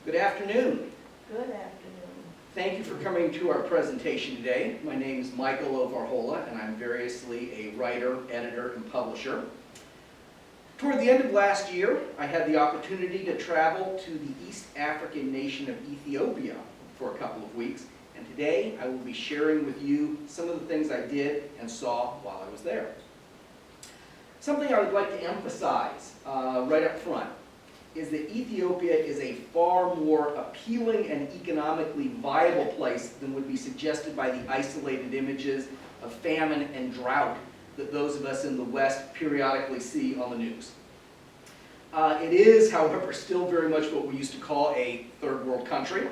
Good afternoon. Good afternoon. Thank you for coming to our presentation today. My name is Michael O. Varhola, and I'm variously a writer, editor, and publisher. Toward the end of last year, I had the opportunity to travel to the East African nation of Ethiopia for a couple of weeks, and today I will be sharing with you some of the things I did and saw while I was there. Something I would like to emphasize right up front is that Ethiopia is a far more appealing and economically viable place than would be suggested by the isolated images of famine and drought that those of us in the West periodically see on the news. It is, however, still very much what we used to call a third world country,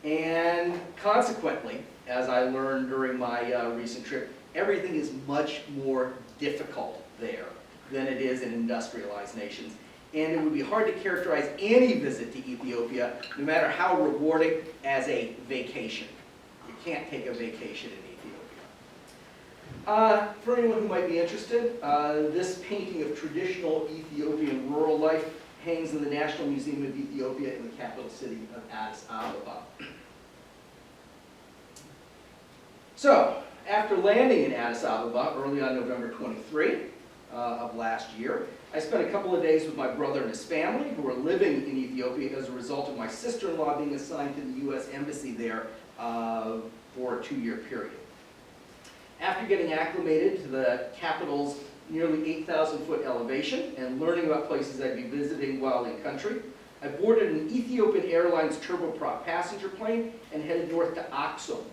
and consequently, as I learned during my recent trip, everything is much more difficult there than it is in industrialized nations. And it would be hard to characterize any visit to Ethiopia, no matter how rewarding, as a vacation. You can't take a vacation in Ethiopia. For anyone who might be interested, this painting of traditional Ethiopian rural life hangs in the National Museum of Ethiopia in the capital city of Addis Ababa. So, after landing in Addis Ababa early on November 23 of last year, I spent a couple of days with my brother and his family, who were living in Ethiopia as a result of my sister-in-law being assigned to the U.S. Embassy there for a 2-year period. After getting acclimated to the capital's nearly 8,000-foot elevation and learning about places I'd be visiting while in country, I boarded an Ethiopian Airlines turboprop passenger plane and headed north to Aksum,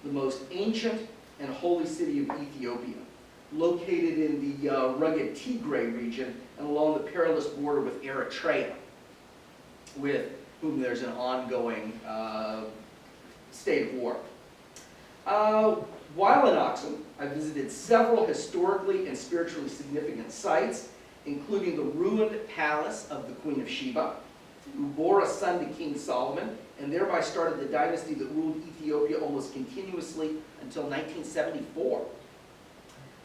the most ancient and holy city of Ethiopia, located in the rugged Tigray region and along the perilous border with Eritrea, with whom there's an ongoing state of war. While in Aksum, I visited several historically and spiritually significant sites, including the ruined palace of the Queen of Sheba, who bore a son to King Solomon, and thereby started the dynasty that ruled Ethiopia almost continuously until 1974.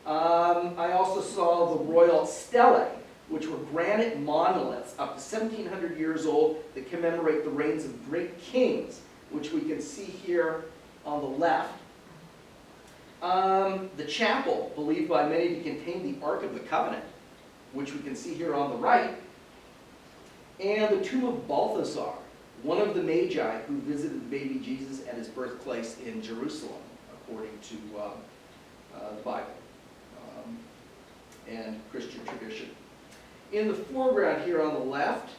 I also saw the royal stelae, which were granite monoliths up to 1,700 years old that commemorate the reigns of great kings, which we can see here on the left. The chapel, believed by many to contain the Ark of the Covenant, which we can see here on the right, and the tomb of Balthasar, one of the Magi who visited the baby Jesus at his birthplace in Jerusalem, according to the Bible and Christian tradition. In the foreground here on the left,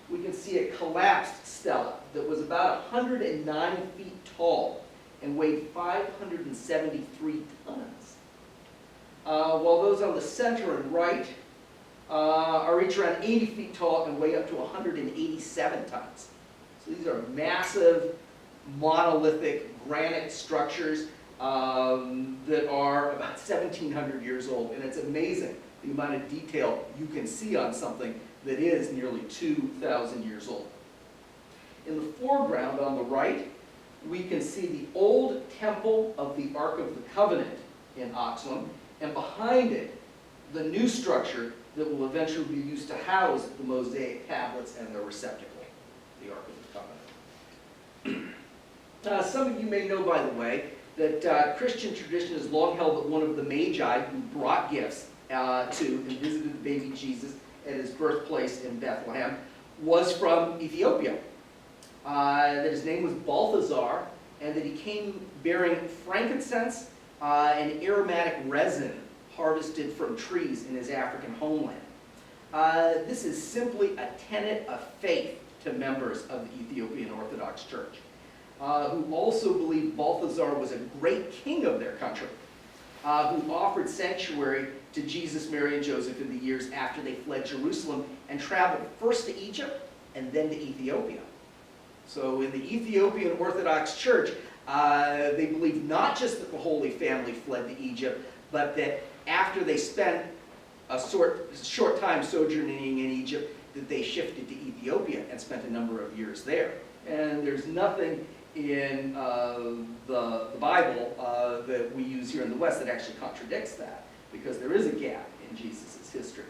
we can see a collapsed stela that was about 109 feet tall and weighed 573 tons. While those on the center and right are each around 80 feet tall and weigh up to 187 tons. So these are massive, monolithic granite structures that are about 1,700 years old, and it's amazing the amount of detail you can see on something that is nearly 2,000 years old. In the foreground on the right, we can see the old temple of the Ark of the Covenant in Aksum, and behind it, the new structure that will eventually be used to house the Mosaic tablets and their receptacle, the Ark of the Covenant. Some of you may know, by the way, that Christian tradition has long held that one of the Magi who brought gifts to and visited the baby Jesus at his birthplace in Bethlehem was from Ethiopia. That his name was Balthasar, and that he came bearing frankincense and aromatic resin harvested from trees in his African homeland. This is simply a tenet of faith to members of the Ethiopian Orthodox Church, who also believed Balthasar was a great king of their country, who offered sanctuary to Jesus, Mary, and Joseph in the years after they fled Jerusalem and traveled first to Egypt and then to Ethiopia. So in the Ethiopian Orthodox Church, they believe not just that the Holy Family fled to Egypt, but that after they spent a short time sojourning in Egypt, that they shifted to Ethiopia and spent a number of years there. And there's nothing in the Bible that we use here in the West that actually contradicts that, because there is a gap in Jesus' history.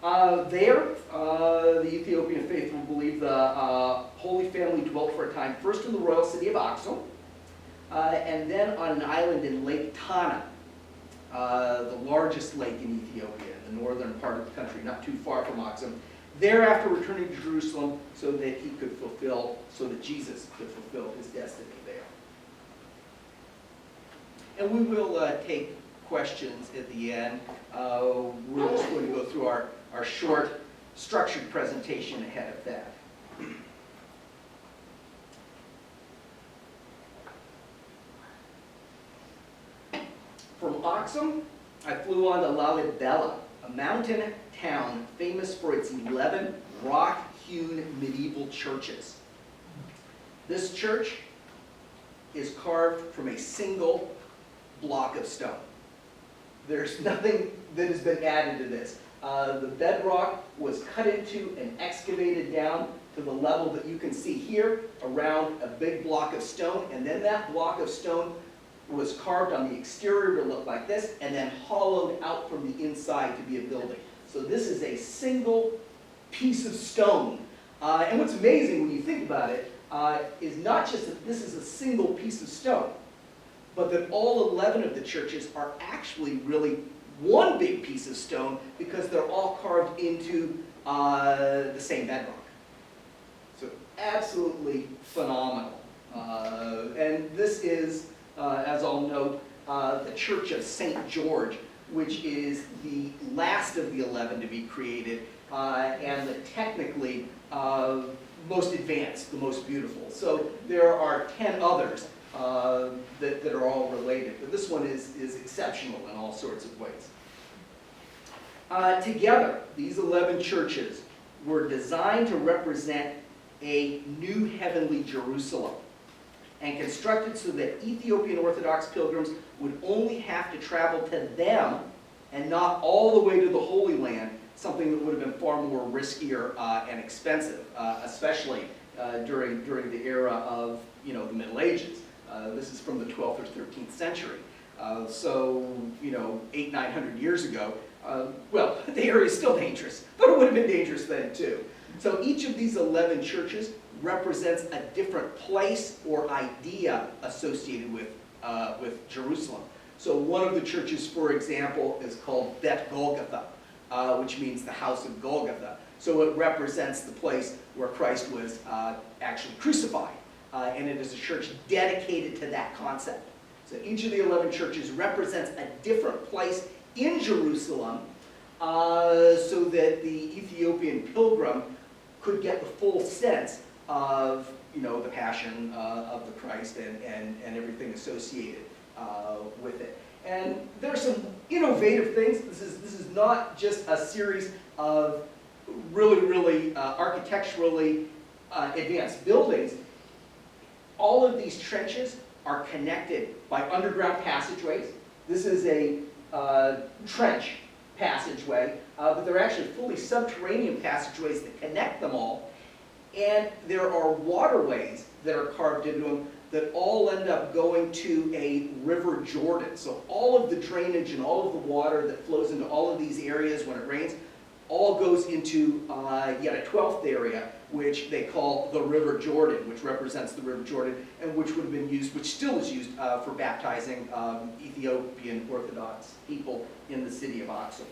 The Ethiopian faithful believe the Holy Family dwelt for a time first in the royal city of Aksum, and then on an island in Lake Tana, the largest lake in Ethiopia, in the northern part of the country, not too far from Aksum. Thereafter returning to Jerusalem so that Jesus could fulfill his destiny there. And we will take questions at the end. We're just going to go through our short, structured presentation ahead of that. From Aksum, I flew on to Lalibela, a mountain town famous for its 11 rock-hewn medieval churches. This church is carved from a single block of stone. There's nothing that has been added to this. The bedrock was cut into and excavated down to the level that you can see here around a big block of stone, and then that block of stone was carved on the exterior to look like this, and then hollowed out from the inside to be a building. So this is a single piece of stone. And what's amazing when you think about it is not just that this is a single piece of stone, but that all 11 of the churches are actually really one big piece of stone because they're all carved into the same bedrock. So absolutely phenomenal. And this is, as I'll note, the Church of St. George, which is the last of the 11 to be created, and the technically most advanced, the most beautiful. So there are 10 others that are all related, but this one is exceptional in all sorts of ways. Together, these 11 churches were designed to represent a new heavenly Jerusalem, and constructed so that Ethiopian Orthodox pilgrims would only have to travel to them and not all the way to the Holy Land, something that would have been far more riskier and expensive, especially during the era of the Middle Ages. This is from the 12th or 13th century. So 800-900 years ago, well, the area is still dangerous, but it would have been dangerous then too. So each of these 11 churches represents a different place or idea associated with Jerusalem. So one of the churches, for example, is called Bet Golgotha, which means the house of Golgotha. So it represents the place where Christ was actually crucified, and it is a church dedicated to that concept. So each of the 11 churches represents a different place in Jerusalem, so that the Ethiopian pilgrim could get the full sense of the passion of the Christ and everything associated with it. And there are some innovative things. This is not just a series of really architecturally advanced buildings. All of these trenches are connected by underground passageways. This is a trench passageway, but they're actually fully subterranean passageways that connect them all. And there are waterways that are carved into them that all end up going to a river Jordan. So all of the drainage and all of the water that flows into all of these areas when it rains all goes into yet a 12th area, which they call the River Jordan, which represents the River Jordan, and which would have been used, which still is used for baptizing Ethiopian Orthodox people in the city of Aksum.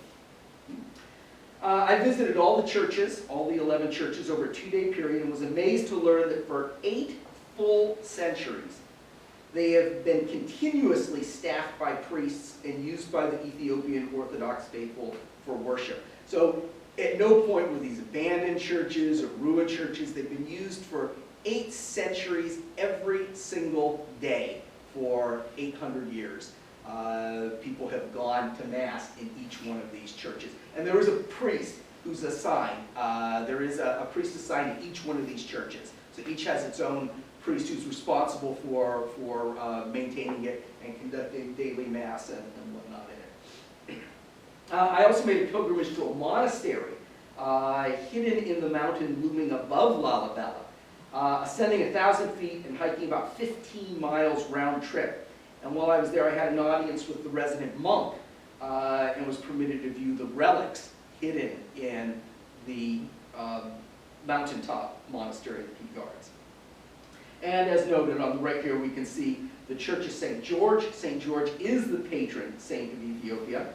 I visited all the churches, all the 11 churches, over a 2-day period, and was amazed to learn that for 8 full centuries, they have been continuously staffed by priests and used by the Ethiopian Orthodox faithful for worship. So at no point were these abandoned churches or ruined churches. They've been used for 8 centuries every single day for 800 years. People have gone to Mass in each one of these churches. And there is a priest who's assigned. There is a priest assigned to each one of these churches. So each has its own priest who's responsible for maintaining it and conducting daily Mass and whatnot in it. I also made a pilgrimage to a monastery hidden in the mountain looming above Lalibela, ascending 1,000 feet and hiking about 15 miles round trip. And while I was there, I had an audience with the resident monk and was permitted to view the relics hidden in the mountaintop monastery that he guards. And as noted on the right here, we can see the Church of St. George. St. George is the patron saint of Ethiopia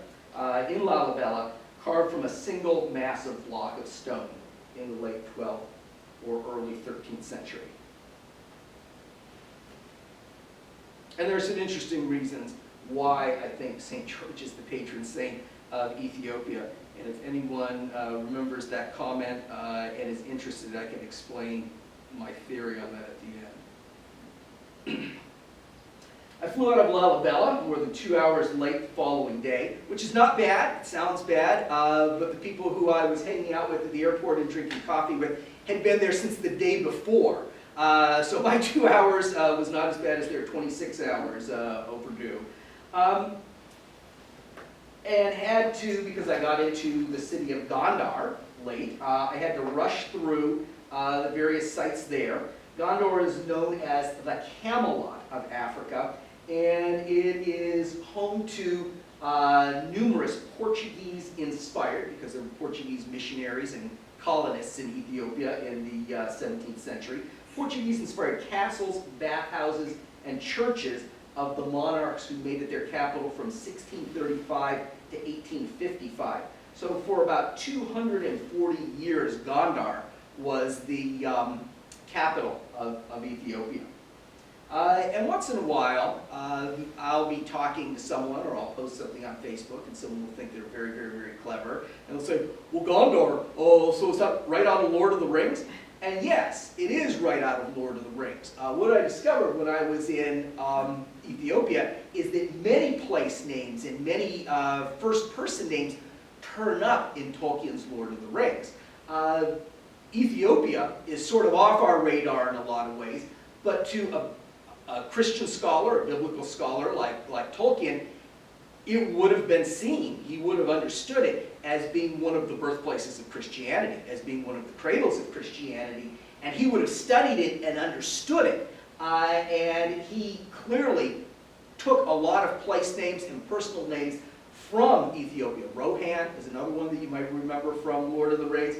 in Lalibela, carved from a single massive block of stone in the late 12th or early 13th century. And there are some interesting reasons why I think St. George is the patron saint of Ethiopia. And if anyone remembers that comment and is interested, I can explain my theory on that at the end. I flew out of Lalibela more than 2 hours late the following day, which is not bad. It sounds bad, but the people who I was hanging out with at the airport and drinking coffee with had been there since the day before. So my 2 hours was not as bad as their 26 hours overdue. And had to, because I got into the city of Gondar late, I had to rush through the various sites there. Gondar is known as the Camelot of Africa, and it is home to numerous Portuguese-inspired, because there were Portuguese missionaries and colonists in Ethiopia in the 17th century, Portuguese-inspired castles, bathhouses, and churches of the monarchs who made it their capital from 1635 to 1855. So for about 240 years, Gondar was the capital of Ethiopia. And once in a while, I'll be talking to someone, or I'll post something on Facebook, and someone will think they're very, very, very clever, and they'll say, well, Gondar, oh, so is that right out of Lord of the Rings? And yes, it is right out of Lord of the Rings. What I discovered when I was in Ethiopia is that many place names and many first-person names turn up in Tolkien's Lord of the Rings. Ethiopia is sort of off our radar in a lot of ways, but to a Christian scholar, a biblical scholar like Tolkien, it would have been seen, he would have understood it as being one of the birthplaces of Christianity, as being one of the cradles of Christianity, and he would have studied it and understood it. And he clearly took a lot of place names and personal names from Ethiopia. Rohan is another one that you might remember from Lord of the Rings,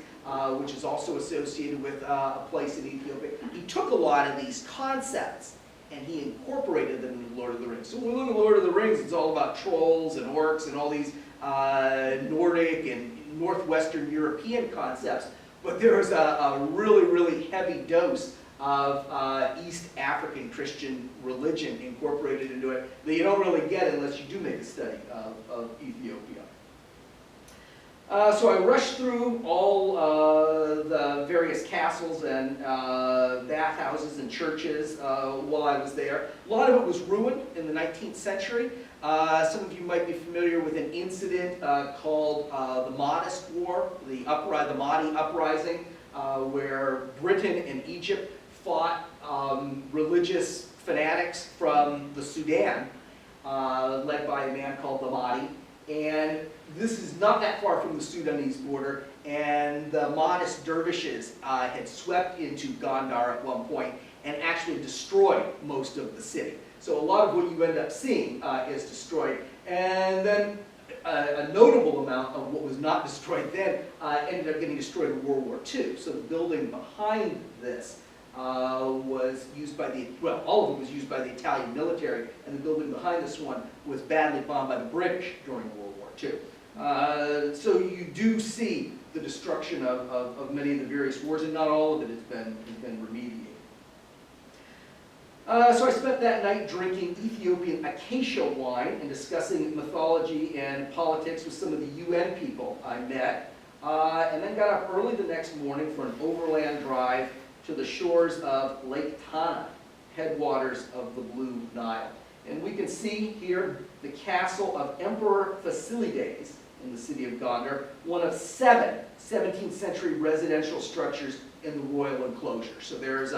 which is also associated with a place in Ethiopia. He took a lot of these concepts and he incorporated them into Lord of the Rings. So when we look at Lord of the Rings, it's all about trolls and orcs and all these Nordic and Northwestern European concepts, but there is a really, really heavy dose of East African Christian religion incorporated into it that you don't really get unless you do make a study of Ethiopia. So I rushed through all the various castles and bathhouses and churches while I was there. A lot of it was ruined in the 19th century. Some of you might be familiar with an incident called the Mahdist War, the Mahdi uprising, where Britain and Egypt fought religious fanatics from the Sudan, led by a man called the Mahdi. And this is not that far from the Sudanese border, and the Mahdist dervishes had swept into Gondar at one point and actually destroyed most of the city. So a lot of what you end up seeing is destroyed. And then a notable amount of what was not destroyed then ended up getting destroyed in World War II. So the building behind this was used by all of it was used by the Italian military, and the building behind this one was badly bombed by the British during World War II. So you do see the destruction of many of the various wars, and not all of it has been remediated. So I spent that night drinking Ethiopian acacia wine and discussing mythology and politics with some of the UN people I met, and then got up early the next morning for an overland drive to the shores of Lake Tana, headwaters of the Blue Nile. And we can see here the castle of Emperor Fasilides in the city of Gondar, one of 7 17th century residential structures in the royal enclosure. So there's a